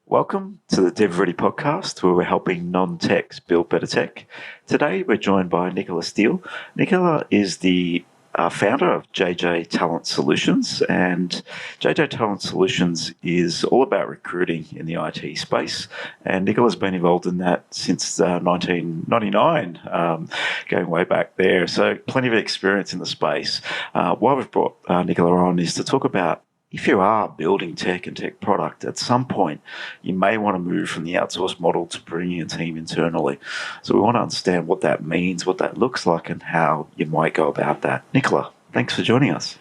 Welcome to the Dev Ready podcast, where we're helping non-techs build better tech. Today, we're joined by Nicola Steele. Nicola is the founder of JJ Talent Solutions, and JJ Talent Solutions is all about recruiting in the IT space. And Nicola's been involved in that since 1999, going way back there. So, plenty of experience in the space. Why we've brought Nicola on is to talk about if you are building tech and tech product, at some point you may want to move from the outsourced model to bringing a team internally. So we want to understand what that means, what that looks like, and how you might go about that. Nicola, thanks for joining us.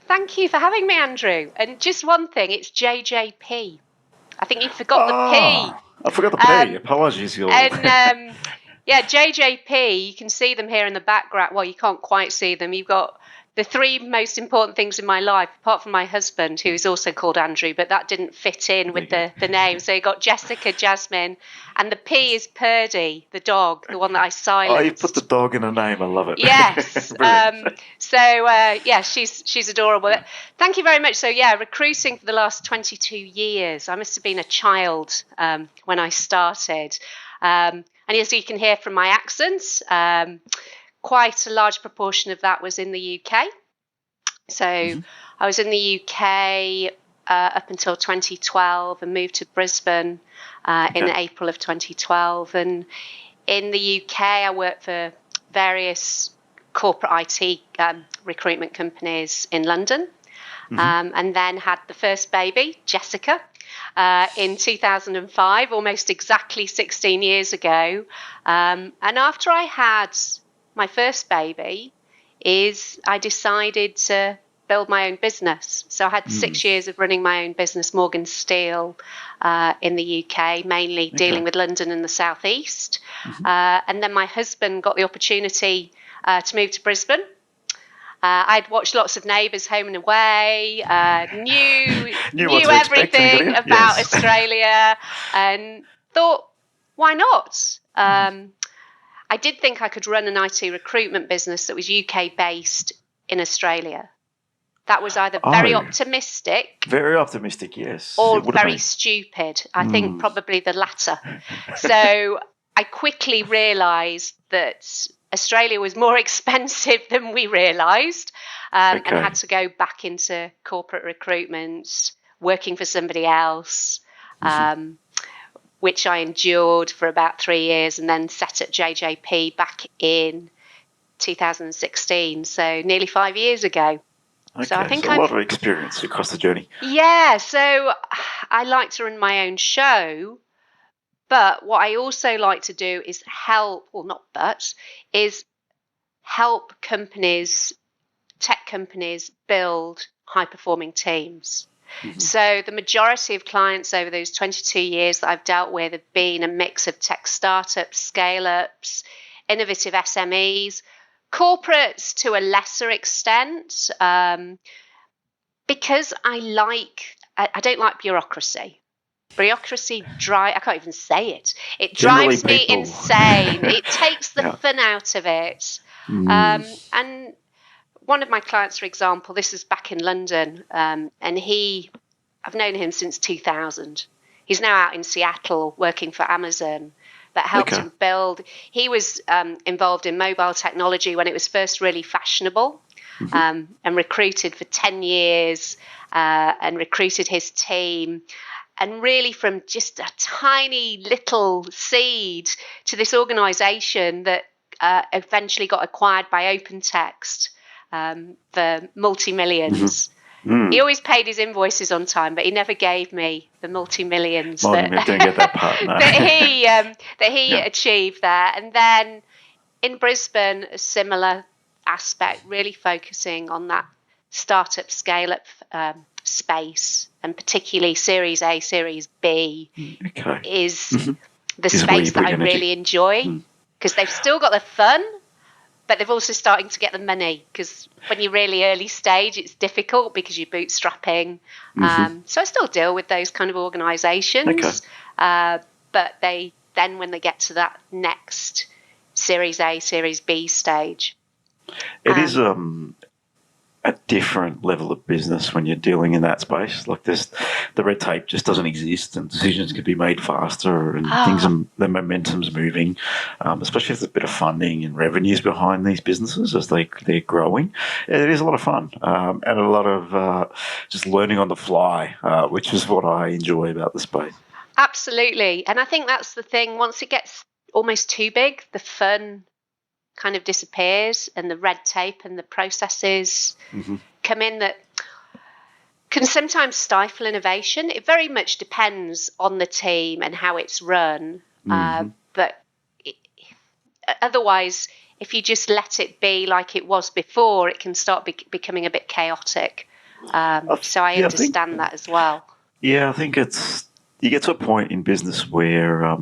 Thank you for having me, Andrew. And just one thing, it's JJP. I think you forgot the P. I forgot the P. Apologies. And JJP, you can see them here in the background. Well, you can't quite see them. You've got the three most important things in my life, apart from my husband, who is also called Andrew, but that didn't fit in with the name. So you got Jessica, Jasmine, and the P is Purdy, the dog, the one that I silenced. Oh, you put the dog in a name. I love it. Yes. She's adorable. Thank you very much. So, recruiting for the last 22 years. I must have been a child when I started. And as you can hear from my accent, quite a large proportion of that was in the UK. So I was in the UK up until 2012 and moved to Brisbane in April of 2012. And in the UK, I worked for various corporate IT recruitment companies in London, and then had the first baby, Jessica, in 2005, almost exactly 16 years ago. And after I had my first baby, I decided to build my own business. So I had 6 years of running my own business, Morgan Steel, in the UK, mainly dealing with London and the Southeast. And then my husband got the opportunity to move to Brisbane. I'd watched lots of Neighbours, Home and Away, knew everything about Australia, and thought, why not? I did think I could run an IT recruitment business that was UK based in Australia. That was either very optimistic. Very optimistic, yes. Or very stupid. I think probably the latter. So I quickly realised that Australia was more expensive than we realised, and had to go back into corporate recruitment, working for somebody else, which I endured for about 3 years, and then set at JJP back in 2016, so nearly 5 years ago. Okay, so I think a lot of experience across the journey. Yeah, so I like to run my own show, but what I also like to do is help companies, tech companies, build high-performing teams. So the majority of clients over those 22 years that I've dealt with have been a mix of tech startups, scale-ups, innovative SMEs, corporates to a lesser extent, because I don't like bureaucracy. Bureaucracy I can't even say it. It drives me insane. It takes the fun out of it. And one of my clients, for example, this is back in London, and I've known him since 2000. He's now out in Seattle working for Amazon, but helped him build. He was involved in mobile technology when it was first really fashionable, and recruited for 10 years, and recruited his team. And really from just a tiny little seed to this organisation that eventually got acquired by OpenText for multi-millions. He always paid his invoices on time, but he never gave me the multi-millions didn't get that part, no. that he achieved there. And then in Brisbane, a similar aspect, really focusing on that startup scale-up space, and particularly Series A, Series B is the space that I really enjoy, because they've still got the fun, but they've also starting to get the money, because when you're really early stage, it's difficult because you're bootstrapping. So I still deal with those kind of organisations, but when they get to that next Series A, Series B stage. It is a different level of business when you're dealing in that space. Like the red tape just doesn't exist, and decisions can be made faster, and the momentum's moving. Especially if there's a bit of funding and revenues behind these businesses as they're growing. It is a lot of fun, and a lot of just learning on the fly, which is what I enjoy about the space. Absolutely, and I think that's the thing. Once it gets almost too big, the fun kind of disappears, and the red tape and the processes come in that can sometimes stifle innovation. It very much depends on the team and how it's run. But otherwise, if you just let it be like it was before, it can start becoming a bit chaotic. So I understand that as well. Yeah, I think you get to a point in business where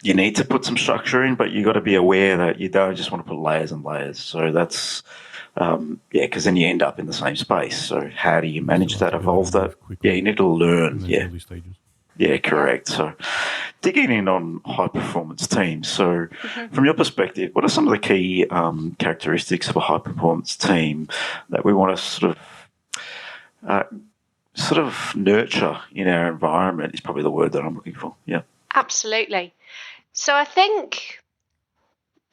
you need to put some structure in, but you got to be aware that you don't just want to put layers and layers. So that's, because then you end up in the same space. So how do you manage that, evolve that? Yeah, you need to learn. Yeah. Yeah, correct. So digging in on high performance teams. So from your perspective, what are some of the key characteristics of a high performance team that we want to sort of nurture in our environment is probably the word that I'm looking for. Yeah. Absolutely. So I think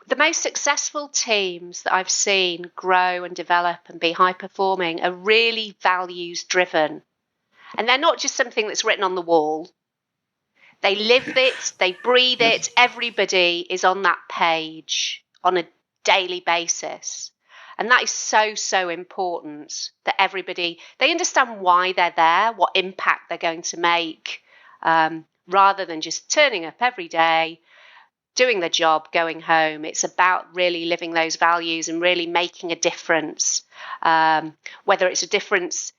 the most successful teams that I've seen grow and develop and be high performing are really values driven. And they're not just something that's written on the wall. They live it, they breathe it. Everybody is on that page on a daily basis. And that is so, so important that they understand why they're there, what impact they're going to make, rather than just turning up every day, doing the job, going home. It's about really living those values and really making a difference, whether it's a difference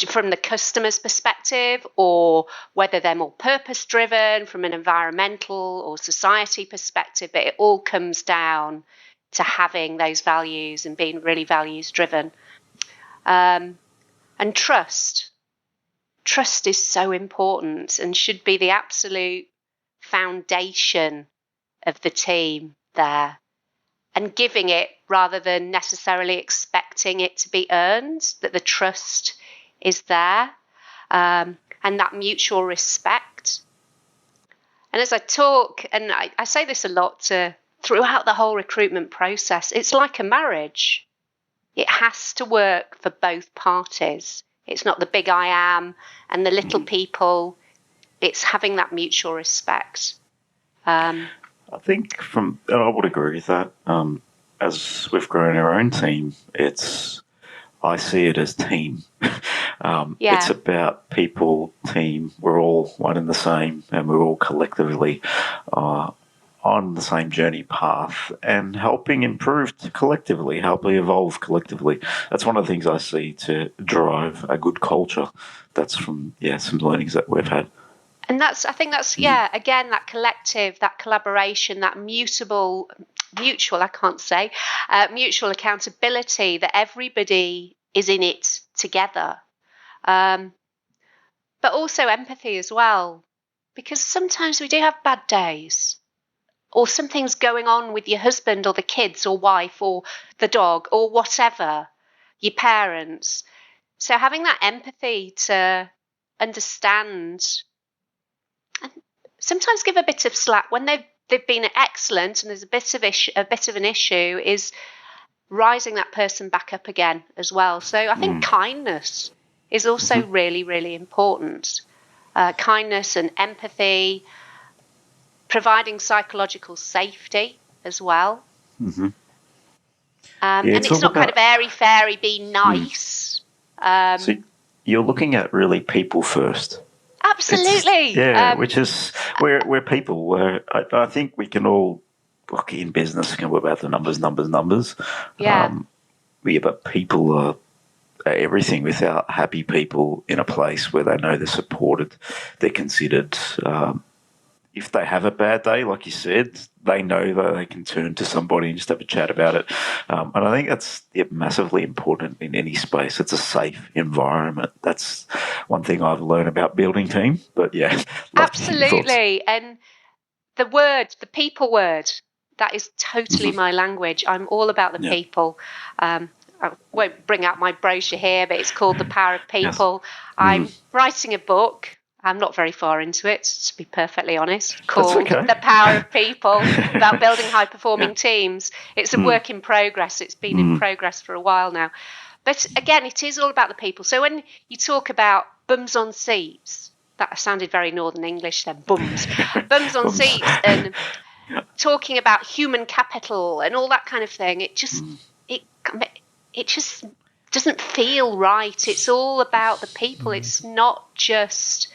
from the customer's perspective or whether they're more purpose driven from an environmental or society perspective. But it all comes down to having those values and being really values driven. And trust is so important and should be the absolute foundation of the team there, and giving it rather than necessarily expecting it to be earned, that the trust is there, and that mutual respect. And as I talk, and I say this a lot throughout the whole recruitment process, it's like a marriage. It has to work for both parties. It's not the big I am and the little people. It's having that mutual respect. I think and I would agree with that. As we've grown our own team, I see it as team. It's about people, team. We're all one and the same, and we're all collectively on the same journey path and helping improve collectively, helping evolve collectively. That's one of the things I see to drive a good culture. That's from some learnings that we've had. And I think that's again, that collective, that collaboration, that mutual accountability, that everybody is in it together. But also empathy as well, because sometimes we do have bad days, or something's going on with your husband or the kids or wife or the dog or whatever, your parents. So having that empathy to understand and sometimes give a bit of slack when they've been excellent and there's a bit of an issue, is rising that person back up again as well. So I think kindness is also really, really important. Kindness and empathy, providing psychological safety as well. And it's not kind of airy-fairy, be nice. So you're looking at really people first. Absolutely. Which is we're people. I think we can all look in business and about the numbers. Yeah. But people are everything. Without happy people in a place where they know they're supported, they're considered. If they have a bad day, like you said, they know that they can turn to somebody and just have a chat about it. And I think that's massively important in any space. It's a safe environment. That's one thing I've learned about building team. But absolutely. And the people word, That is totally my language. I'm all about the people. I won't bring out my brochure here, but it's called The Power of People. Yes. I'm writing a book. I'm not very far into it, to be perfectly honest, called The Power of People, about building high-performing teams. It's a work in progress. It's been in progress for a while now. But again, it is all about the people. So when you talk about bums on seats, that sounded very Northern English then, bums. Bums on seats and talking about human capital and all that kind of thing, it just doesn't feel right. It's all about the people. It's not just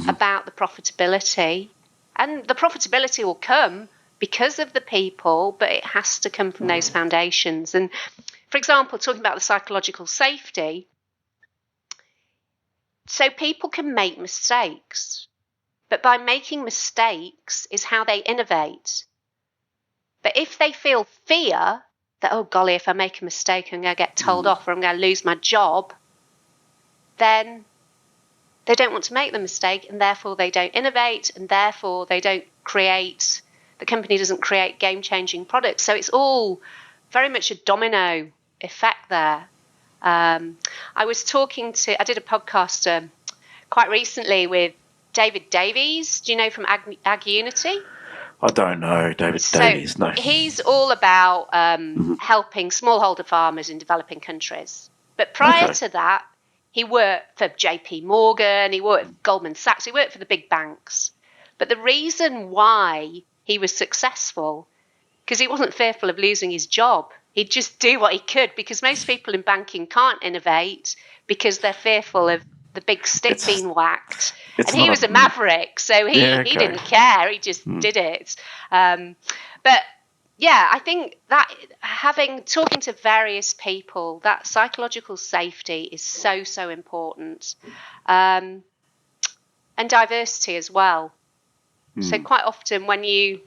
about the profitability. And the profitability will come because of the people, but it has to come from those foundations. And for example, talking about the psychological safety, so people can make mistakes, but by making mistakes is how they innovate. But if they feel fear that, oh golly, if I make a mistake, I'm going to get told off or I'm going to lose my job, then they don't want to make the mistake, and therefore they don't innovate, and therefore they don't create, the company doesn't create game-changing products. So it's all very much a domino effect there. I did a podcast quite recently with David Davies. Do you know from Ag Unity? I don't know David Davies, no. He's all about helping smallholder farmers in developing countries. But prior to that, he worked for JP Morgan, he worked for Goldman Sachs, he worked for the big banks. But the reason why he was successful, because he wasn't fearful of losing his job. He'd just do what he could, because most people in banking can't innovate because they're fearful of the big stick being whacked. And he was a maverick, so he didn't care. He just did it. But yeah, I think that talking to various people, that psychological safety is so, so important. And diversity as well. So quite often when you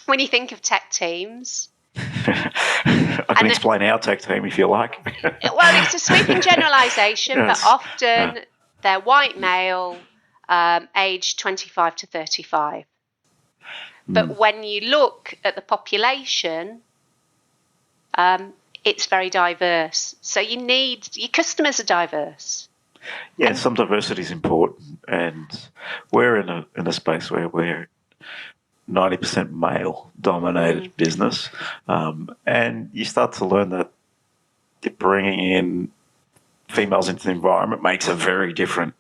think of tech teams, I can explain our tech team if you like. Well, it's a sweeping generalisation, but often they're white male, aged 25 to 35. But when you look at the population, it's very diverse. So your customers are diverse. Yeah, some diversity is important, and we're in a space where we're 90% male-dominated business, and you start to learn that bringing in females into the environment makes a very different.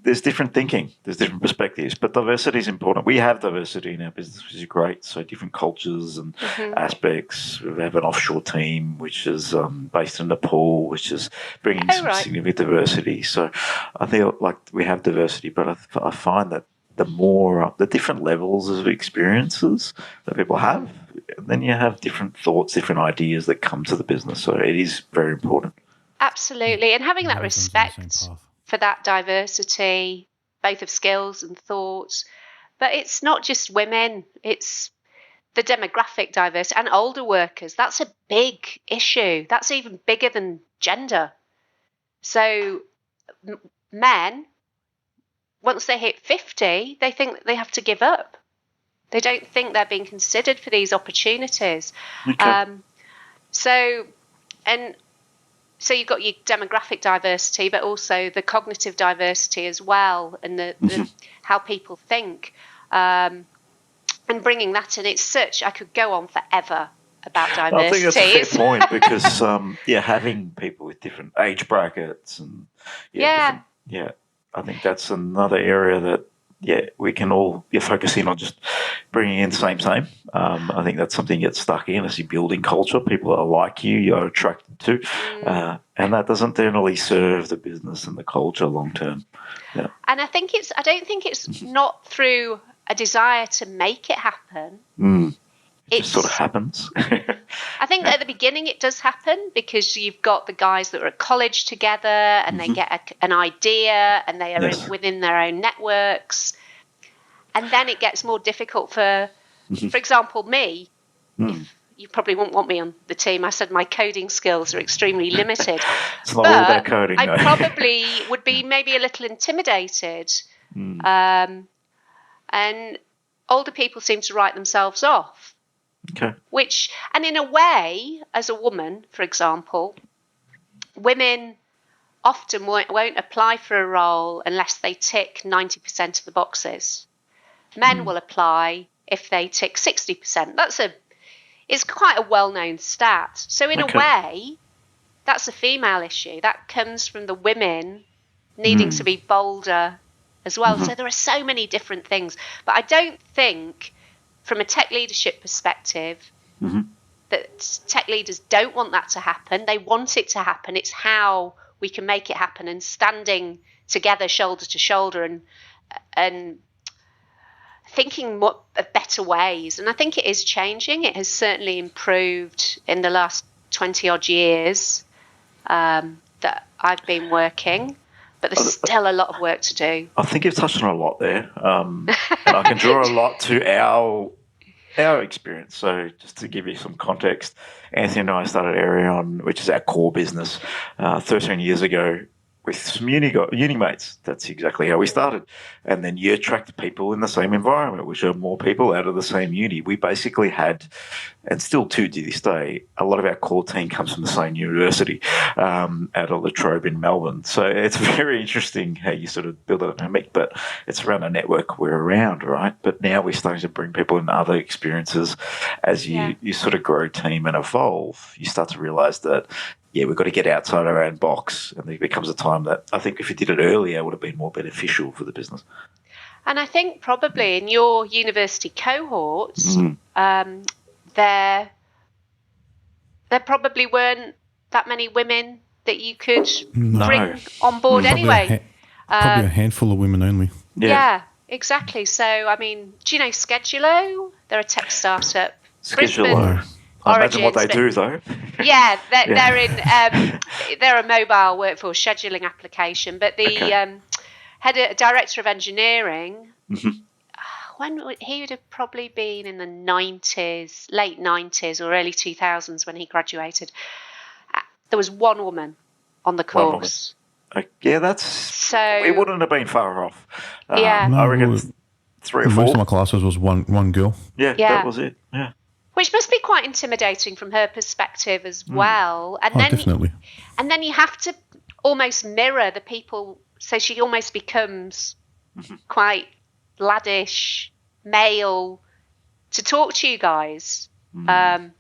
There's different thinking, there's different perspectives, but diversity is important. We have diversity in our business, which is great. So different cultures and aspects. We have an offshore team, which is based in Nepal, which is bringing some significant diversity. So I feel like we have diversity, but I find that the different levels of experiences that people have, then you have different thoughts, different ideas that come to the business. So it is very important. Absolutely. And having that respect for that diversity, both of skills and thoughts. But it's not just women, it's the demographic diversity and older workers. That's a big issue. That's even bigger than gender. So men, once they hit 50, they think that they have to give up. They don't think they're being considered for these opportunities. Okay. So you've got your demographic diversity, but also the cognitive diversity as well, and the how people think, and bringing that in. I could go on forever about diversity. I think that's a fair point, because having people with different age brackets and I think that's another area that we can all focus in on, just bringing in same. I think that's something you get stuck in as you're building culture. People are like you're attracted to, and that doesn't generally serve the business and the culture long term. Yeah. And I don't think it's not through a desire to make it happen. It just sort of happens. I think at the beginning it does happen, because you've got the guys that are at college together and they get an idea and they are within their own networks. And then it gets more difficult for example, me. If you probably wouldn't want me on the team. I said my coding skills are extremely limited. It's not all about coding, I probably would be maybe a little intimidated. And older people seem to write themselves off. Okay. And in a way, as a woman, for example, women often won't apply for a role unless they tick 90% of the boxes. Men will apply if they tick 60%. It's quite a well-known stat. So in a way, that's a female issue. That comes from the women needing to be bolder as well. So there are so many different things. But I don't think, from a tech leadership perspective, that tech leaders don't want that to happen. They want it to happen. It's how we can make it happen, and standing together shoulder to shoulder and thinking more of better ways. And I think it is changing. It has certainly improved in the last 20 odd years that I've been working, but there's still a lot of work to do. I think you've touched on a lot there, and I can draw a lot to our experience. So just to give you some context, Anthony and I started Aerion, which is our core business, 13 years ago with some uni mates. That's exactly how we started. And then you attract people in the same environment, which are more people out of the same uni. We basically had, and still to this day, a lot of our core team comes from the same university out of La Trobe in Melbourne. So it's very interesting how you sort of build a dynamic, but it's around a network we're around, right? But now we're starting to bring people in other experiences as you sort of grow team and evolve. You start to realise that, we've got to get outside our own box. And there becomes a time that I think if we did it earlier, it would have been more beneficial for the business. And I think probably in your university cohorts, there probably weren't that many women that you could bring on board anyway. Probably a handful of women only. Yeah, exactly. So, I mean, do you know Schedulo? They're a tech startup. Schedulo. I imagine what they do, though. Yeah, they're a mobile workforce scheduling application. But the director of engineering, he would have probably been in the 90s, late 90s or early 2000s when he graduated. There was one woman on the course. We wouldn't have been far off. I reckon 3 or 4. Most of my classes was one girl. Yeah, that was it. Yeah. Which must be quite intimidating from her perspective as well. And definitely. And then you have to almost mirror the people. So she almost becomes quite laddish, male, to talk to you guys. So I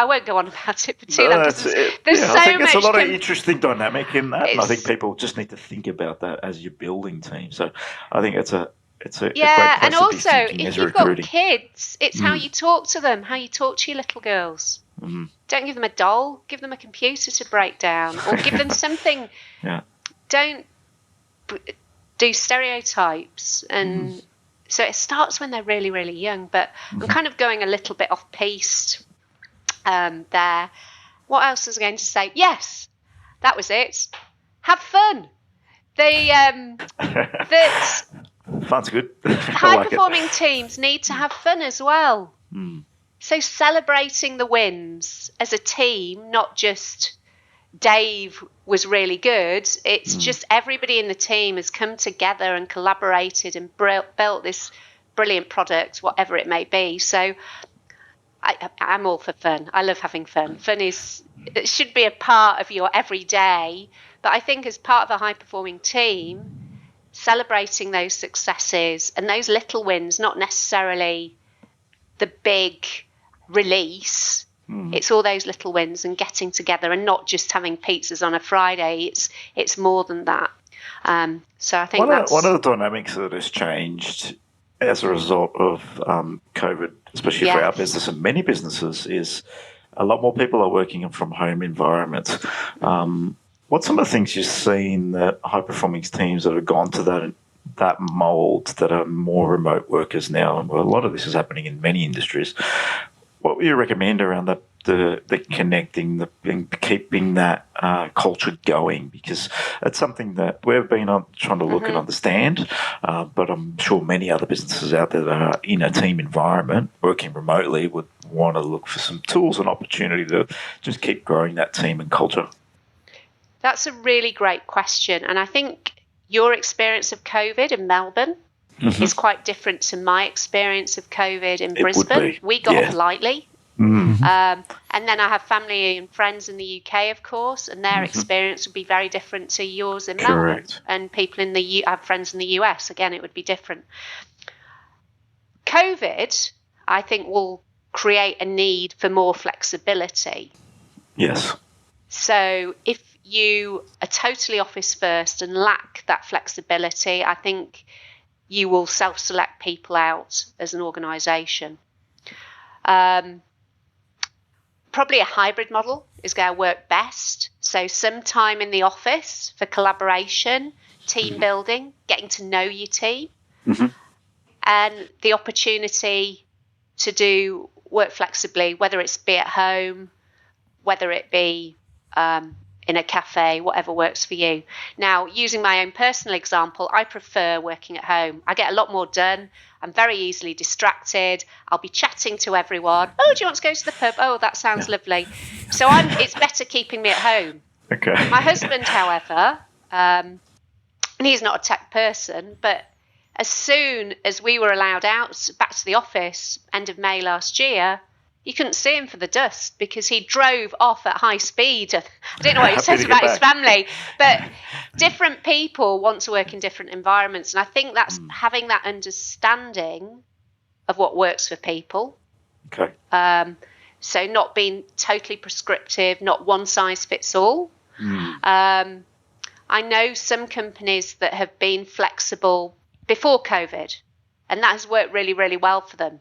won't go on about it for too long. There's so much. There's a lot of interesting dynamic in that, and I think people just need to think about that as you're building teams. So I think it's a great place and to also be thinking if as you've recruiting. got kids, it's how you talk to them, how you talk to your little girls. Don't give them a doll, give them a computer to break down, or give them something. Don't do stereotypes, and so it starts when they're really, really young. But I'm kind of going a little bit off piste there. What else was I going to say? Yes, that was it. Have fun. Fun's good. High-performing teams need to have fun as well. So celebrating the wins as a team, not just Dave was really good. It's just everybody in the team has come together and collaborated and built this brilliant product, whatever it may be. So I'm all for fun. I love having fun. It should be a part of your everyday. But I think as part of a high-performing team, celebrating those successes and those little wins, not necessarily the big release. It's all those little wins and getting together and not just having pizzas on a Friday. It's more than that. So I think one of the dynamics that has changed as a result of COVID, especially for our business and many businesses, is a lot more people are working from home environments. What's some of the things you've seen that high-performing teams that have gone to that mould that are more remote workers now? And a lot of this is happening in many industries. What would you recommend around the connecting, keeping that culture going? Because it's something that we've been trying to look and understand, but I'm sure many other businesses out there that are in a team environment working remotely would want to look for some tools and opportunity to just keep growing that team and culture. That's a really great question. And I think your experience of COVID in Melbourne is quite different to my experience of COVID in It would Brisbane. be, We got yeah. off lightly. Mm. And then I have family and friends in the UK, of course, and their experience would be very different to yours in Melbourne. Correct. And people in I have friends in the US, again, it would be different. COVID, I think, will create a need for more flexibility. Yes. So if you are totally office first and lack that flexibility, I think you will self-select people out as an organisation. Probably a hybrid model is going to work best. So some time in the office for collaboration, team building, getting to know your team, and the opportunity to do work flexibly, whether it's be at home, whether it be in a cafe, whatever works for you. Now, using my own personal example, I prefer working at home. I get a lot more done. I'm very easily distracted. I'll be chatting to everyone. Oh, do you want to go to the pub? Oh, that sounds lovely. So it's better keeping me at home. Okay. My husband, however, and he's not a tech person, but as soon as we were allowed out back to the office, end of May last year, you couldn't see him for the dust because he drove off at high speed. I don't know what he says about his family, but different people want to work in different environments. And I think that's having that understanding of what works for people. Okay. So not being totally prescriptive, not one size fits all. I know some companies that have been flexible before COVID, and that has worked really, really well for them.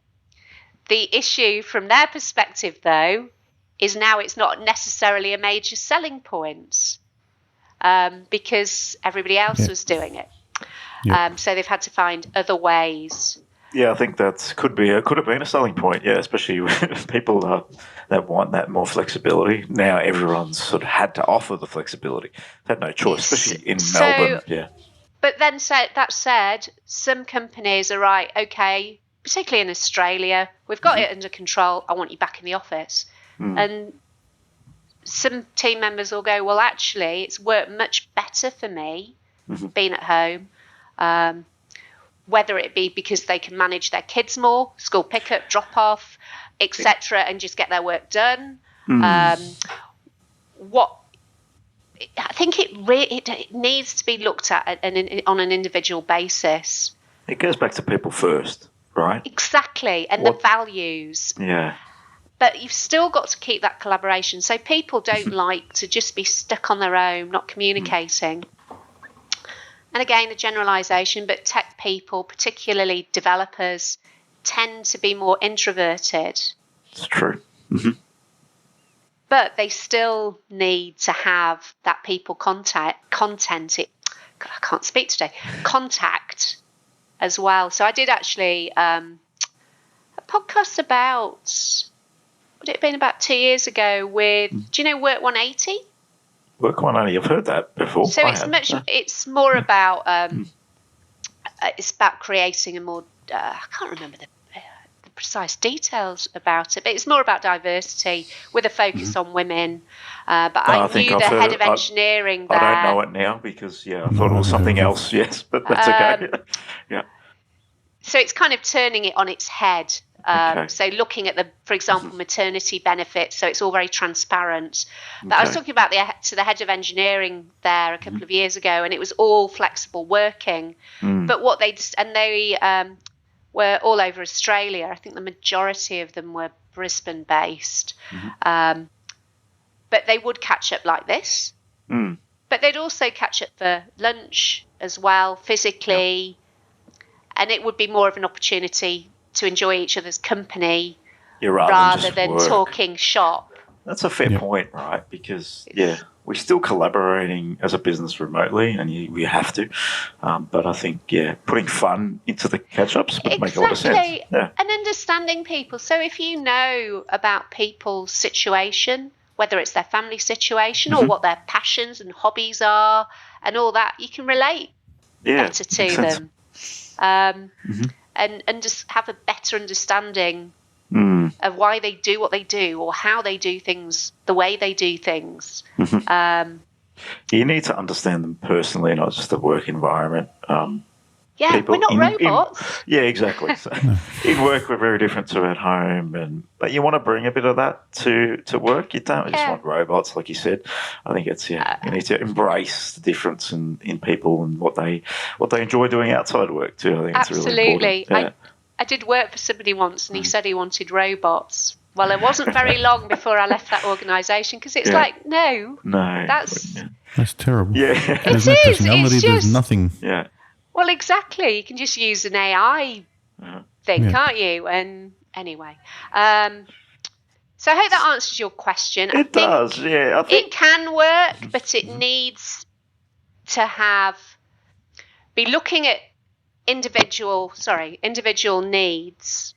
The issue from their perspective, though, is now it's not necessarily a major selling point because everybody else was doing it. So they've had to find other ways. Yeah, I think that could have been a selling point. Yeah, especially with people that want that more flexibility. Now everyone's sort of had to offer the flexibility. Had no choice, especially in Melbourne. Yeah. But then that said, some companies are right. Okay. Particularly in Australia, we've got it under control. I want you back in the office. And some team members will go, well, actually, it's worked much better for me being at home, whether it be because they can manage their kids more, school pickup, drop off, etc., and just get their work done. I think it needs to be looked at on an individual basis. It goes back to people first. Right. Exactly. And the values. Yeah. But you've still got to keep that collaboration. So people don't like to just be stuck on their own, not communicating. And again, a generalisation, but tech people, particularly developers, tend to be more introverted. It's true. But they still need to have that people contact as well. So I did actually a podcast about, would it have been about 2 years ago with, do you know Work 180? Work 180, I've heard that before. So it's more about, it's about creating a more, I can't remember the precise details about it, but it's more about diversity with a focus on women. But I knew the head of engineering there. I don't know it now because, I thought it was something else, yes, but that's okay. Yeah. So it's kind of turning it on its head. So looking at for example, maternity benefits, so it's all very transparent. But I was talking about to the head of engineering there a couple of years ago, and it was all flexible working. But they were all over Australia. I think the majority of them were Brisbane based. But they would catch up like this. But they'd also catch up for lunch as well, physically. And it would be more of an opportunity to enjoy each other's company rather than talking shop. That's a fair point, right? Because, we're still collaborating as a business remotely, and we have to. But I think, putting fun into the catch-ups would make a lot of sense. Yeah. And understanding people. So if you know about people's situation, whether it's their family situation or what their passions and hobbies are and all that, you can relate better to them. And just have a better understanding of why they do what they do or how they do things, the way they do things. You need to understand them personally, not just the work environment. Yeah, people we're not in robots. yeah, exactly. So in work, we're very different to at home, but you want to bring a bit of that to work. You don't just Yeah. want robots, like you said. I think it's you need to embrace the difference in people and what they enjoy doing outside work too. I think it's really Absolutely. important. Yeah. I did work for somebody once, and he said he wanted robots. Well, it wasn't very long before I left that organisation, because it's Yeah. like, no, No, that's That's terrible. yeah, There's no is, it's personality. There's just- nothing. yeah. well, exactly. You can just use an AI thing, Yeah. can't you? And anyway, so I hope that answers your question. I It think does. Yeah, I think it can work, but it needs to be looking at individual needs,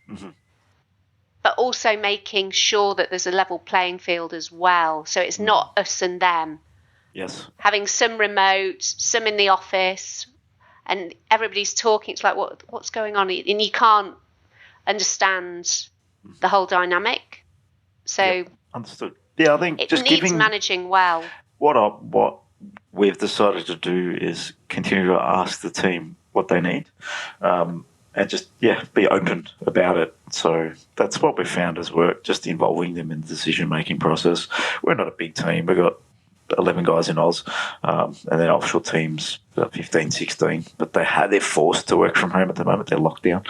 but also making sure that there's a level playing field as well. So it's not us and them. yes. Having some remote, some in the office, and everybody's talking. It's like, what's going on? And you can't understand the whole dynamic. So Yep. Understood. Yeah, I think it just needs giving managing well. what we've decided to do is continue to ask the team what they need, and just be open about it. So that's what we found as work, just involving them in the decision making process. We're not a big team. We've got 11 guys in Oz, and then offshore teams about 15, 16. But they're forced to work from home at the moment. They're locked down.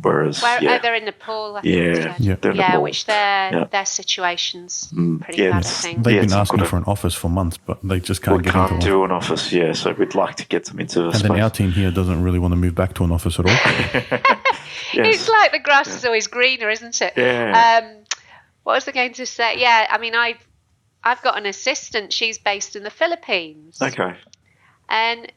Whereas They're in Nepal. I think you said. they're in Nepal. Which their situation's pretty bad, I think. They've Yeah, been it's asking good. for an office for months, but they just can't We get can't into one. do an office, so we'd like to get them into a And space. then our team here doesn't really want to move back to an office at all. Yes. It's like the grass is always greener, isn't it? Yeah. What was I going to say? Yeah, I mean, I've got an assistant. She's based in the Philippines. Okay. And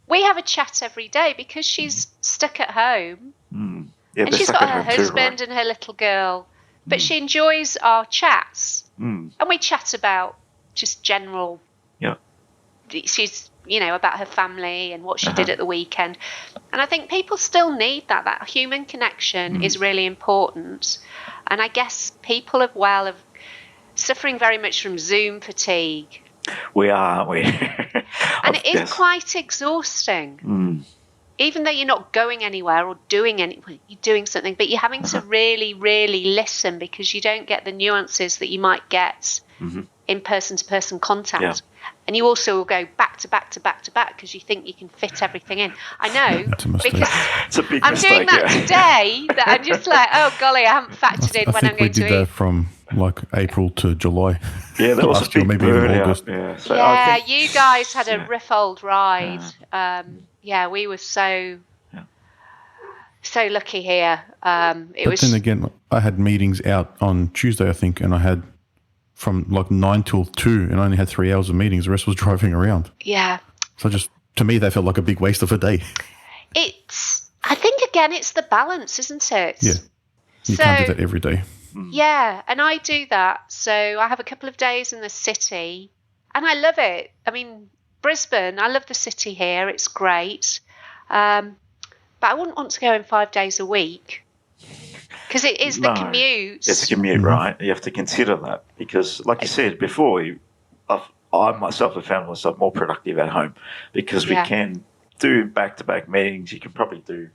we have a chat every day because she's stuck at home. Yeah, And they're she's stuck got at her home too, husband and her little girl. But she enjoys our chats. And we chat about just general. Yeah. She's, about her family and what she did at the weekend. And I think people still need that. That human connection is really important. And I guess people are suffering very much from Zoom fatigue. We are, aren't we? And it is quite exhausting. Even though you're not going anywhere or doing anything, you're doing something, but you're having to really, really listen, because you don't get the nuances that you might get in person-to-person contact. Yeah. And you also will go back to back to back to back because you think you can fit everything in. I know, That's a mistake. because It's a big I'm mistake, doing that today, that I'm just like, oh golly, I haven't factored in I when I'm think we going to did eat. that from like April to July. Yeah, that was a last year, big maybe even burnout. August. Yeah, so I Yeah, think, you guys had a rough old ride. We were so lucky here. But then again, I had meetings out on Tuesday, I think, and I had from like 9 till 2 and I only had 3 hours of meetings. The rest was driving around. Yeah. So to me, that felt like a big waste of a day. I think again, it's the balance, isn't it? Yeah. You can't do that every day. Yeah, and I do that. So I have a couple of days in the city and I love it. I mean, Brisbane, I love the city here. It's great. But I wouldn't want to go in 5 days a week because it is the commute. It's a commute, right? You have to consider that because, like you said before, I myself have found myself more productive at home because we can do back-to-back meetings. You can probably do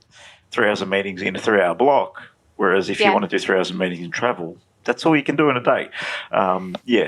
3 hours of meetings in a 3-hour block, whereas if you want to do 3 hours of meetings and travel, that's all you can do in a day.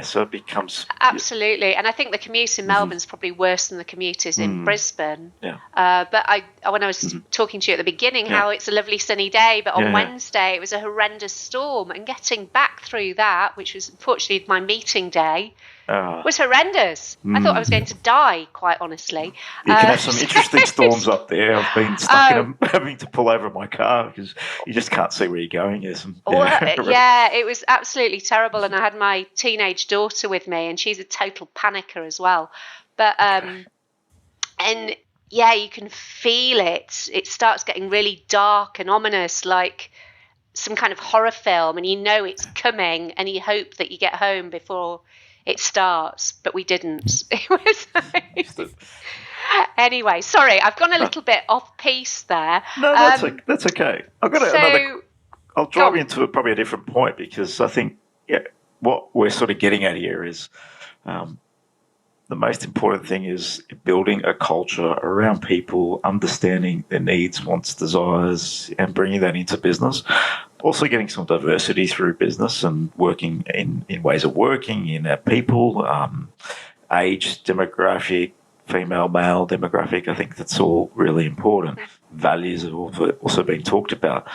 So it becomes... Absolutely. And I think the commute in Melbourne is probably worse than the commute is in Brisbane. Yeah. But when I was talking to you at the beginning, how it's a lovely sunny day, but on Wednesday it was a horrendous storm. And getting back through that, which was unfortunately my meeting day, was horrendous. I thought I was going to die, quite honestly. You can have some interesting storms up there. I've been stuck in them, having to pull over my car because you just can't see where you're going. It was absolutely terrible. And I had my teenage daughter with me, and she's a total panicker as well. But you can feel it. It starts getting really dark and ominous, like some kind of horror film, and you know it's coming, and you hope that you get home before it starts, but we didn't. It was anyway. Sorry, I've gone a little bit off piece there. No, that's okay. I've got another. I'll drive into probably a different point because I think what we're sort of getting at here is the most important thing is building a culture around people, understanding their needs, wants, desires, and bringing that into business. Also getting some diversity through business and working in ways of working, in our people, age, demographic, female, male demographic. I think that's all really important. Values have also been talked about.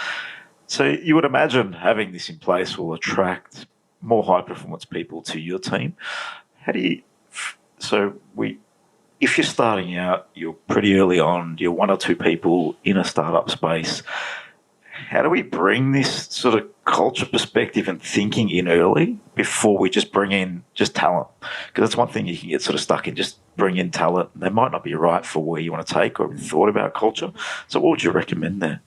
So you would imagine having this in place will attract more high-performance people to your team. How do you... if you're starting out, you're pretty early on, you're one or two people in a startup space, how do we bring this sort of culture perspective and thinking in early before we just bring in just talent? Because that's one thing you can get sort of stuck in, just bring in talent. They might not be right for where you want to take or have thought about culture. So what would you recommend there?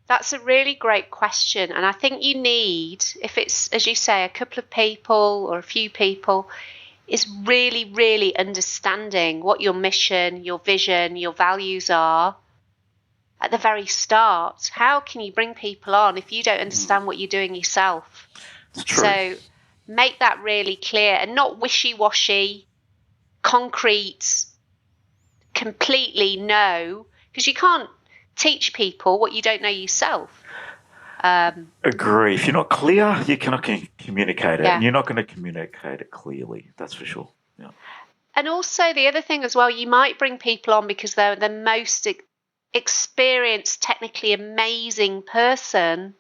That's a really great question. And I think you need, if it's, as you say, a couple of people or a few people, is really, really understanding what your mission, your vision, your values are at the very start. How can you bring people on if you don't understand what you're doing yourself? It's true. So make that really clear and not wishy-washy, concrete, completely no, because you can't teach people what you don't know yourself. Agree. If you're not clear, you cannot communicate it. Yeah. And you're not going to communicate it clearly. That's for sure. Yeah. And also the other thing as well, you might bring people on because they're the most experienced, technically amazing person,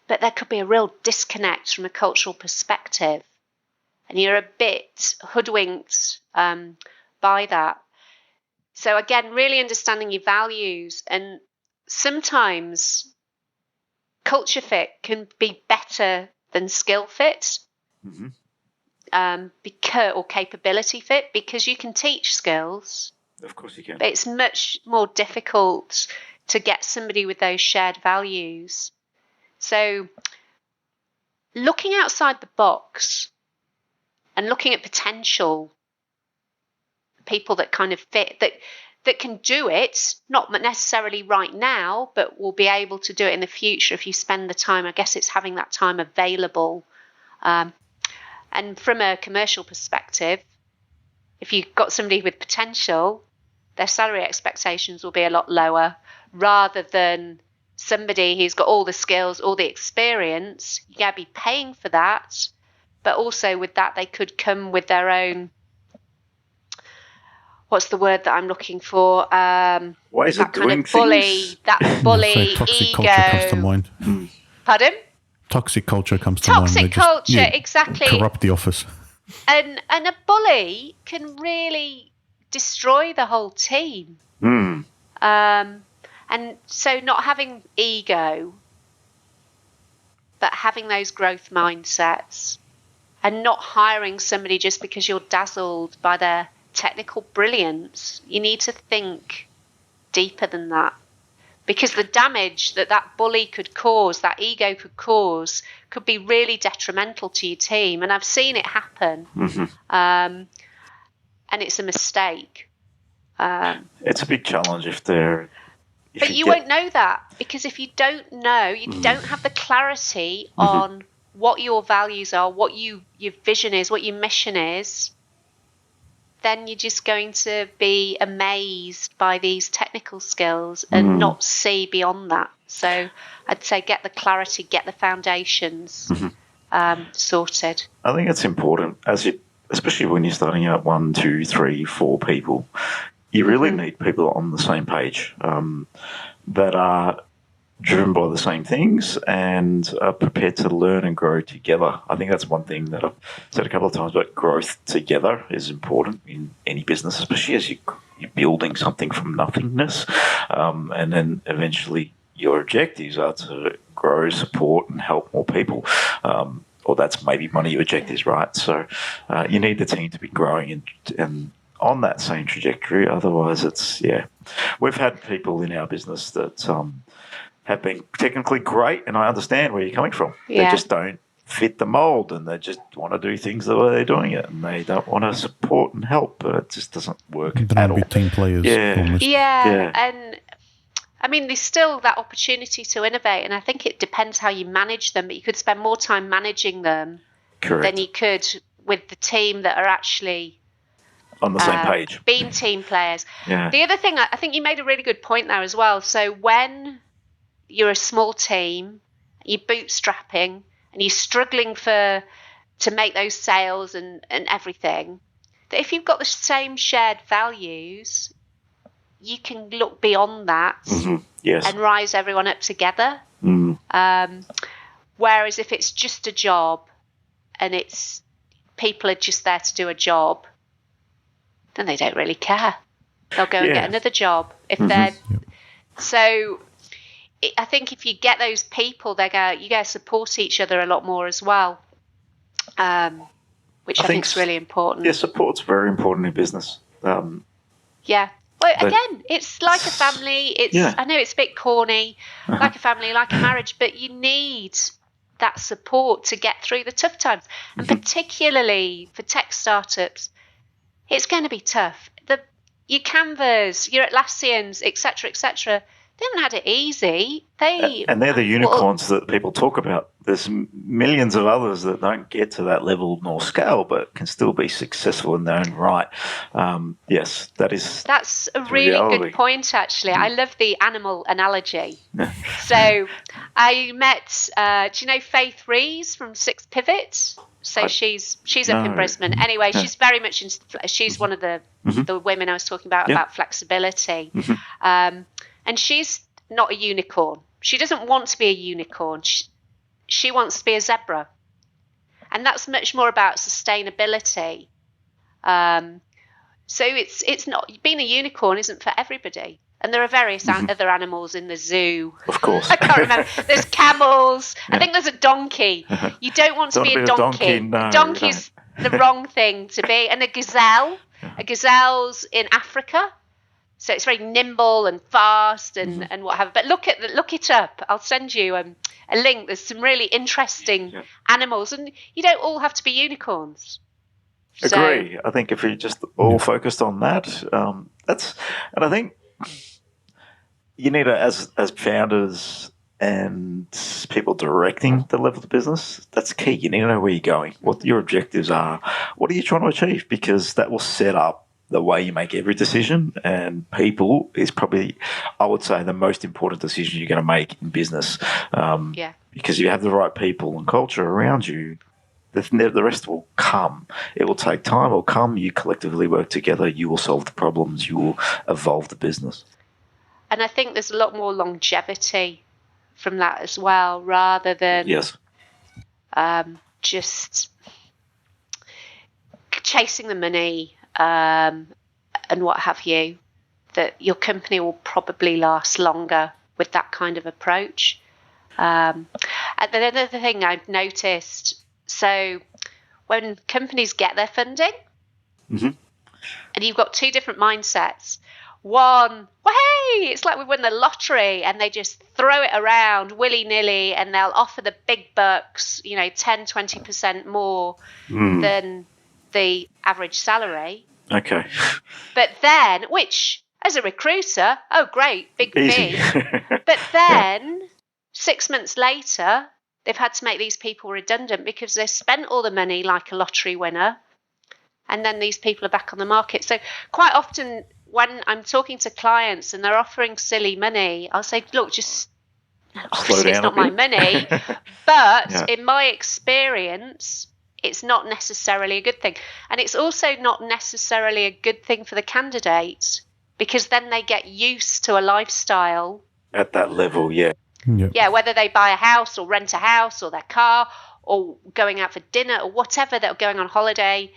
but there could be a real disconnect from a cultural perspective. And you're a bit hoodwinked by that. So again, really understanding your values, and sometimes culture fit can be better than skill fit, or capability fit, because you can teach skills. Of course you can. But it's much more difficult to get somebody with those shared values. So looking outside the box and looking at potential people that kind of fit, that can do it, not necessarily right now, but will be able to do it in the future if you spend the time. I guess it's having that time available. And from a commercial perspective, if you've got somebody with potential, their salary expectations will be a lot lower, rather than somebody who's got all the skills, all the experience. You got to be paying for that, but also with that, they could come with their own, what's the word that I'm looking for? Ways of doing things. That bully toxic ego. culture comes to mind. Pardon? Toxic culture comes to mind. Toxic culture, exactly. Corrupt the office. And a bully can really destroy the whole team. And so not having ego, but having those growth mindsets, and not hiring somebody just because you're dazzled by their technical brilliance. You need to think deeper than that, because the damage that bully could cause, that ego could cause, could be really detrimental to your team. And I've seen it happen. And it's a mistake. It's a big challenge if they're... But you won't know that, because if you don't know, you don't have the clarity on what your values are, what your vision is, what your mission is, then you're just going to be amazed by these technical skills and not see beyond that. So I'd say get the clarity, get the foundations sorted. I think it's important, especially when you're starting out 1, 2, 3, 4 people. You really need people on the same page that are driven by the same things and are prepared to learn and grow together. I think that's one thing that I've said a couple of times, but growth together is important in any business, especially as you're building something from nothingness. And then eventually your objectives are to grow, support, and help more people. Or that's maybe one of your objectives, right? So you need the team to be growing and on that same trajectory. Otherwise, we've had people in our business that have been technically great, and I understand where you're coming from. Yeah. They just don't fit the mold, and they just want to do things the way they're doing it, and they don't want to support and help, but it just doesn't work at all. Be team players. Yeah, and I mean, there's still that opportunity to innovate, and I think it depends how you manage them, but you could spend more time managing them than you could with the team that are actually on the same page. Being team players. Yeah. The other thing, I think you made a really good point there as well. So when you're a small team, you're bootstrapping, and you're struggling to make those sales and everything, that if you've got the same shared values, you can look beyond that Yes. and rise everyone up together. Whereas if it's just a job and it's people are just there to do a job, then they don't really care. They'll go and get another job if they're. So I think if you get those people, you got to support each other a lot more as well, which I think is really important. Yeah, support's very important in business. Yeah. Well, again, it's like a family. I know it's a bit corny, like a family, like a marriage, but you need that support to get through the tough times. And particularly for tech startups, it's going to be tough. Your Canvas, your Atlassians, etc., they haven't had it easy. And they're the unicorns that people talk about. There's millions of others that don't get to that level nor scale, but can still be successful in their own right. Yes, that's a really good point, actually. I love the animal analogy. So I met, do you know Faith Rees from Six Pivot? So she's up in Brisbane. Anyway, she's very much she's one of the women I was talking about flexibility. And she's not a unicorn. She doesn't want to be a unicorn. She wants to be a zebra. And that's much more about sustainability. So it's not, being a unicorn isn't for everybody. And there are various other animals in the zoo. Of course. I can't remember. There's camels. I think there's a donkey. You don't want to be a donkey. No, Donkey's the wrong thing to be. And a gazelle. A gazelle's in Africa. So it's very nimble and fast and what have you. But look it up. I'll send you a link. There's some really interesting animals. And you don't all have to be unicorns. Agree. I think if we just all focused on that, and I think you need to, as founders and people directing the level of business, that's key. You need to know where you're going, what your objectives are, what are you trying to achieve, because that will set up the way you make every decision. And people is probably, I would say, the most important decision you're going to make in business. Because if you have the right people and culture around you, the rest will come. It will take time. It will come. You collectively work together. You will solve the problems. You will evolve the business. And I think there's a lot more longevity from that as well, rather than just chasing the money and what have you. That your company will probably last longer with that kind of approach. And the other thing I've noticed, so when companies get their funding, and you've got two different mindsets. One, well, hey, it's like we won the lottery, and they just throw it around willy-nilly, and they'll offer the big bucks, 10, 20% more than the average salary. Okay. But then, which, as a recruiter, oh, great, big Easy. fee. But then, 6 months later, they've had to make these people redundant because they spent all the money like a lottery winner, and then these people are back on the market. So quite often when I'm talking to clients and they're offering silly money, I'll say, look, just obviously it's not my money, but in my experience, it's not necessarily a good thing. And it's also not necessarily a good thing for the candidate, because then they get used to a lifestyle at that level, Yeah, whether they buy a house or rent a house or their car or going out for dinner or whatever, they're going on holiday.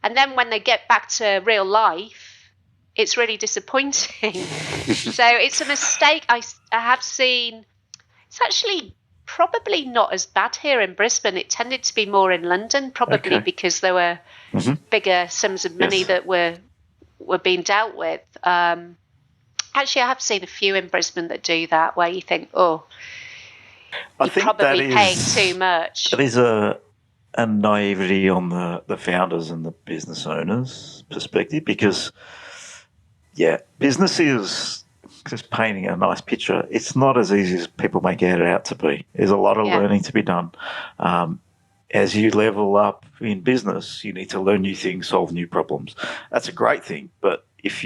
And then when they get back to real life, it's really disappointing. So it's a mistake I have seen. It's actually probably not as bad here in Brisbane. It tended to be more in London, probably because there were bigger sums of money that were being dealt with. Actually, I have seen a few in Brisbane that do that, where you think, you're probably paying too much. That is a naivety on the founders and the business owners' perspective, because, business is just painting a nice picture. It's not as easy as people make it out to be. There's a lot of learning to be done. as you level up in business, you need to learn new things, solve new problems. That's a great thing. But if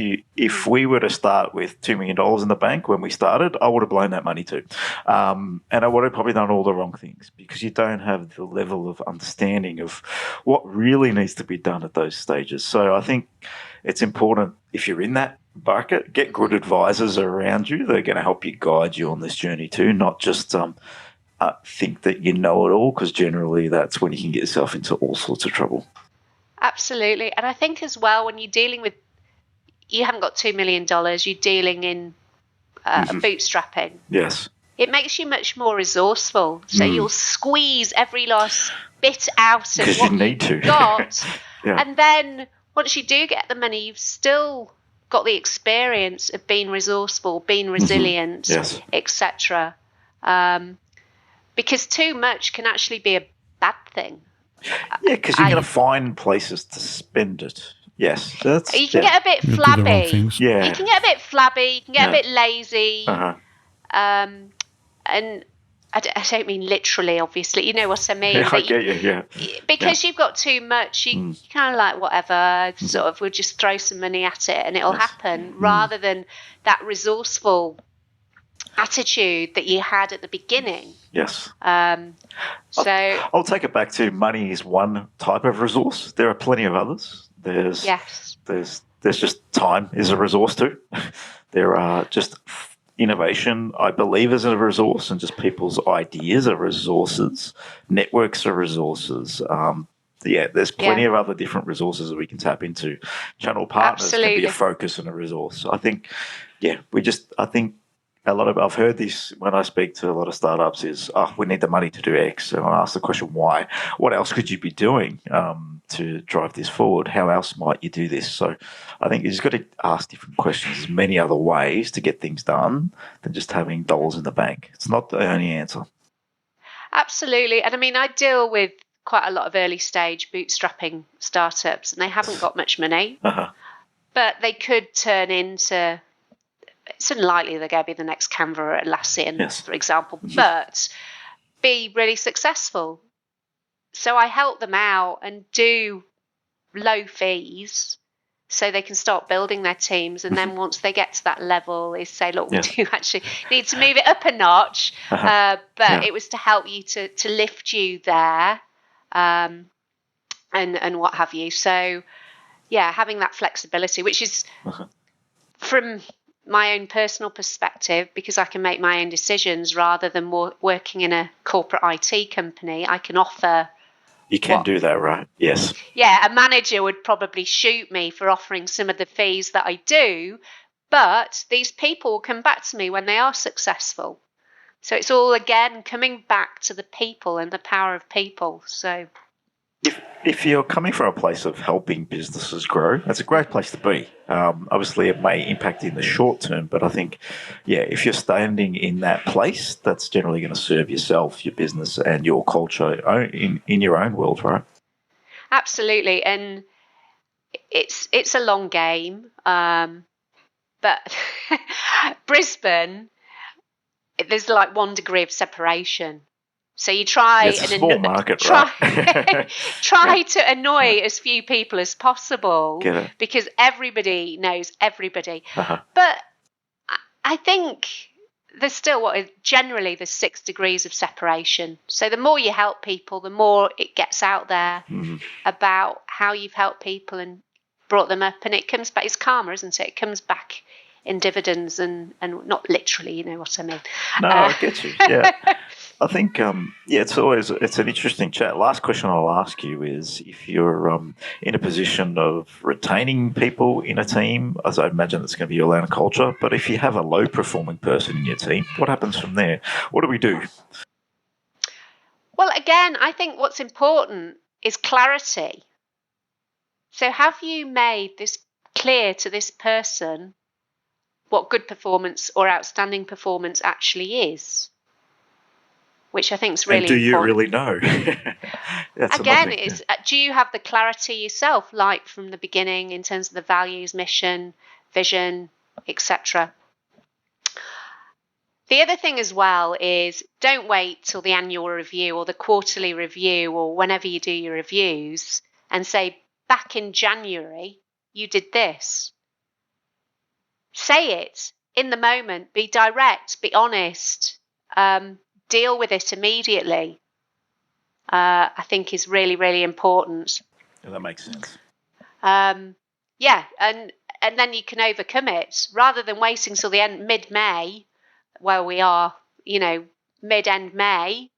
we were to start with $2 million in the bank when we started, I would have blown that money too. And I would have probably done all the wrong things because you don't have the level of understanding of what really needs to be done at those stages. So I think it's important, if you're in that bucket, get good advisors around you. They're going to help you guide you on this journey too, not just think that you know it all, because generally that's when you can get yourself into all sorts of trouble. Absolutely. And I think as well, when you're dealing with, you haven't got $2 million, you're dealing in bootstrapping. Yes. It makes you much more resourceful. So you'll squeeze every last bit out of what you've got. Yeah. And then once you do get the money, you've still got the experience of being resourceful, being resilient, Yes. etc. Because too much can actually be a bad thing. Yeah, because you're going to find places to spend it. Yes. You can get a bit flabby. Yeah. You can get a bit flabby. You can get a bit lazy. And I don't mean literally, obviously. You know what I mean? Yeah, I get you, yeah. Because you've got too much, you kind of like, whatever, sort of, we'll just throw some money at it and it'll happen, rather than that resourceful attitude that you had at the beginning. Yes. So I'll take it back to money is one type of resource. There are plenty of others. There's just time is a resource too. There are just innovation, I believe, is a resource, and just people's ideas are resources. Networks are resources. There's plenty of other different resources that we can tap into. Channel partners can be a focus and a resource. I think, I've heard this when I speak to a lot of startups is, we need the money to do X. And I ask the question, why? What else could you be doing to drive this forward? How else might you do this? So I think you just got to ask different questions. There's many other ways to get things done than just having dollars in the bank. It's not the only answer. Absolutely. And I mean, I deal with quite a lot of early stage bootstrapping startups, and they haven't got much money, but they could turn into, it's unlikely they're going to be the next Canva or Atlassian, for example, but be really successful. So I help them out and do low fees so they can start building their teams. And then once they get to that level, is say, look, we do actually need to move it up a notch. But it was to help you to lift you there and what have you. So, having that flexibility, which is from my own personal perspective, because I can make my own decisions rather than working in a corporate IT company. I can offer. You can do that, right? Yes. Yeah, a manager would probably shoot me for offering some of the fees that I do, but these people will come back to me when they are successful. So it's all, again, coming back to the people and the power of people. So if you're coming from a place of helping businesses grow, that's a great place to be. Obviously, it may impact in the short term, but I think, if you're standing in that place, that's generally going to serve yourself, your business, and your culture in your own world, right? Absolutely, and it's a long game, but Brisbane, there's like 1 degree of separation. So you try it's a small market, try to annoy as few people as possible, because everybody knows everybody. But I think there's still generally there's 6 degrees of separation. So the more you help people, the more it gets out there about how you've helped people and brought them up, and it comes back. It's karma, isn't it? It comes back in dividends and not literally, you know what I mean. No, I get you. Yeah. I think, it's an interesting chat. Last question I'll ask you is, if you're in a position of retaining people in a team, as I imagine it's going to be your own culture, but if you have a low-performing person in your team, what happens from there? What do we do? Well, again, I think what's important is clarity. So have you made this clear to this person what good performance or outstanding performance actually is? Which I think is really important. And do you really know? Again, do you have the clarity yourself, like from the beginning, in terms of the values, mission, vision, etc.? The other thing as well is don't wait till the annual review or the quarterly review or whenever you do your reviews and say, back in January, you did this. Say it in the moment, be direct, be honest, deal with it immediately, I think is really, really important. Yeah, that makes sense. Yeah, and then you can overcome it rather than waiting till the end, mid-May, where we are, mid-end May,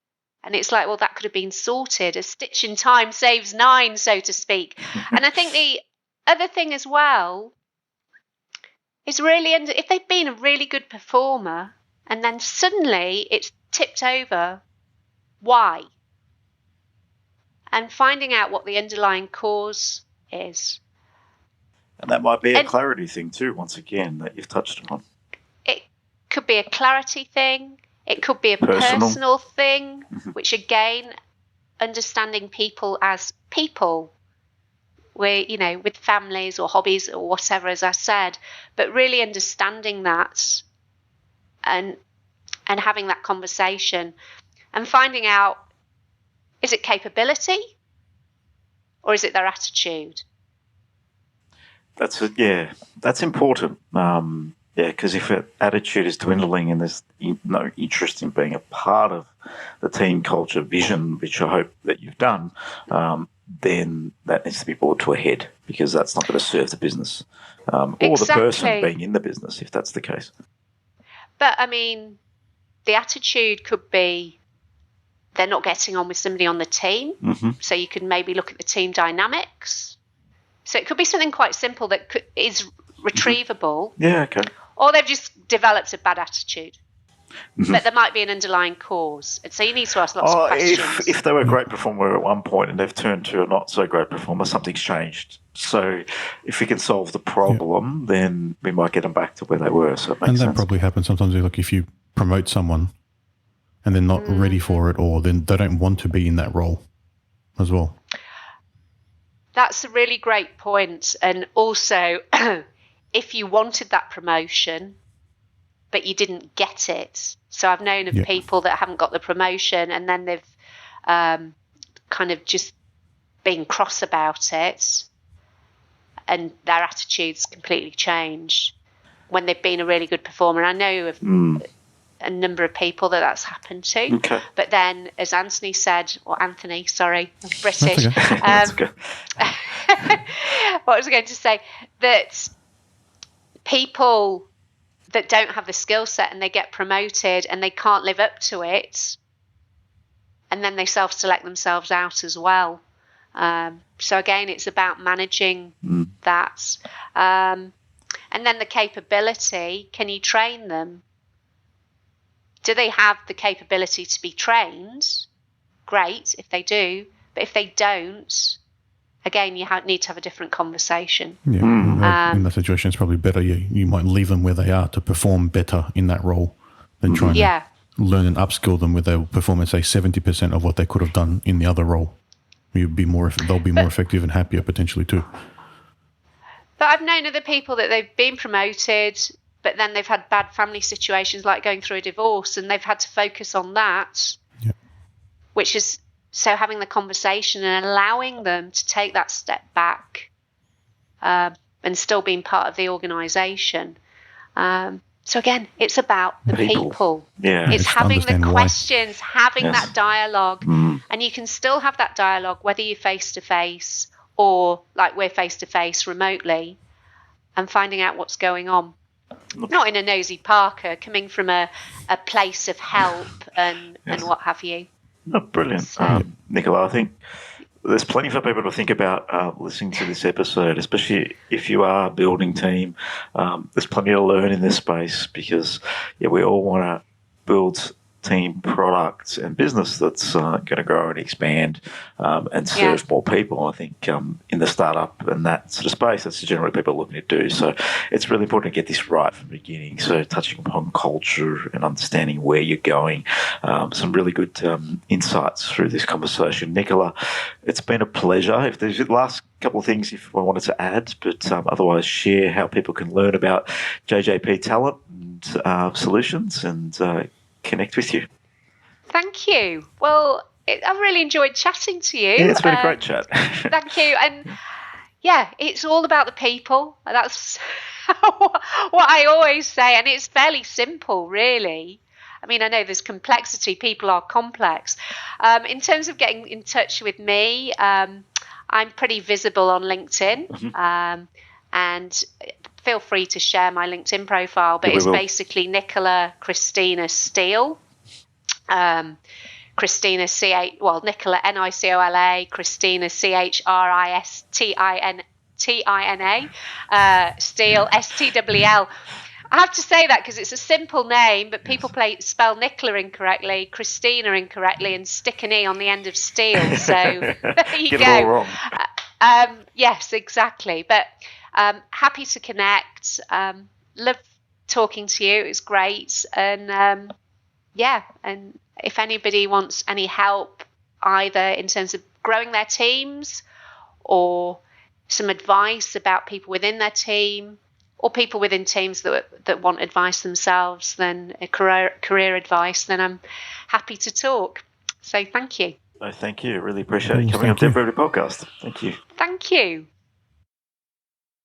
and it's like, well, that could have been sorted. A stitch in time saves 9, so to speak. And I think the other thing as well is really, if they've been a really good performer and then suddenly it's tipped over, why? And finding out what the underlying cause is. And that might be a clarity thing too, once again, that you've touched upon. It could be a clarity thing. It could be a personal thing, which again, understanding people as people, with families or hobbies or whatever, as I said, but really understanding that and having that conversation and finding out, is it capability or is it their attitude? That's important. Because if attitude is dwindling and there's no interest in being a part of the team culture vision, which I hope that you've done, then that needs to be brought to a head, because that's not going to serve the business or the person being in the business, if that's the case. But, I mean, the attitude could be they're not getting on with somebody on the team, so you can maybe look at the team dynamics. So it could be something quite simple that is retrievable. Yeah, okay. Or they've just developed a bad attitude. But there might be an underlying cause. And so you need to ask lots of questions. If they were a great performer at one point and they've turned to a not so great performer, something's changed. So if we can solve the problem, then we might get them back to where they were. So it makes sense. And that probably happens sometimes. Like if you promote someone and they're not ready for it, or then they don't want to be in that role as well. That's a really great point. And also, if you wanted that promotion, but you didn't get it. So I've known of people that haven't got the promotion and then they've kind of just been cross about it and their attitudes completely changed when they've been a really good performer. And I know of a number of people that's happened to. Okay. But then, as Anthony said, or Anthony, sorry, I'm British. That's okay. What was I going to say? That people that don't have the skill set and they get promoted and they can't live up to it, and then they self-select themselves out as well. So again, it's about managing that. And then the capability, can you train them? Do they have the capability to be trained? Great, if they do. But if they don't, again, you need to have a different conversation. Yeah, in that situation, it's probably better. You might leave them where they are to perform better in that role than trying to learn and upskill them where they'll perform at, say, 70% of what they could have done in the other role. They'll be more effective and happier potentially too. But I've known other people that they've been promoted, but then they've had bad family situations like going through a divorce, and they've had to focus on that, which is so having the conversation and allowing them to take that step back and still being part of the organisation. So again, it's about the people. Yeah, it's having the questions, having that dialogue, and you can still have that dialogue whether you're face-to-face or like we're face-to-face remotely, and finding out what's going on. Not in a nosy Parker, coming from a place of help and what have you. Oh, brilliant. So, Nicola, I think there's plenty for people to think about listening to this episode, especially if you are a building team. There's plenty to learn in this space because we all want to build team, product, and business that's going to grow and expand and serve more people. I think in the startup and that sort of space, that's generally people are looking to do. So it's really important to get this right from the beginning. So touching upon culture and understanding where you're going, some really good insights through this conversation. Nicola, it's been a pleasure. If there's the last couple of things if I wanted to add, but otherwise share how people can learn about JJP Talent and Solutions and connect with you. Thank you. Well, I've really enjoyed chatting to you. Yeah, it's been a great chat. Thank you. And yeah, it's all about the people. That's what I always say. And it's fairly simple, really. I mean, I know there's complexity. People are complex. In terms of getting in touch with me, I'm pretty visible on LinkedIn. And feel free to share my LinkedIn profile, but it's basically Nicola Christina Steele. Christina Nicola Nicola, Christina Christina, Steele STWL. I have to say that because it's a simple name, but people spell Nicola incorrectly, Christina incorrectly, and stick an E on the end of Steele. So there you Get go. It all wrong. Yes, exactly. But happy to connect. Love talking to you. It was great. And and if anybody wants any help, either in terms of growing their teams or some advice about people within their team or people within teams that want advice themselves, then career advice, then I'm happy to talk. So thank you. No, thank you. Really appreciate it coming on to the Everybody Podcast. Thank you. Thank you.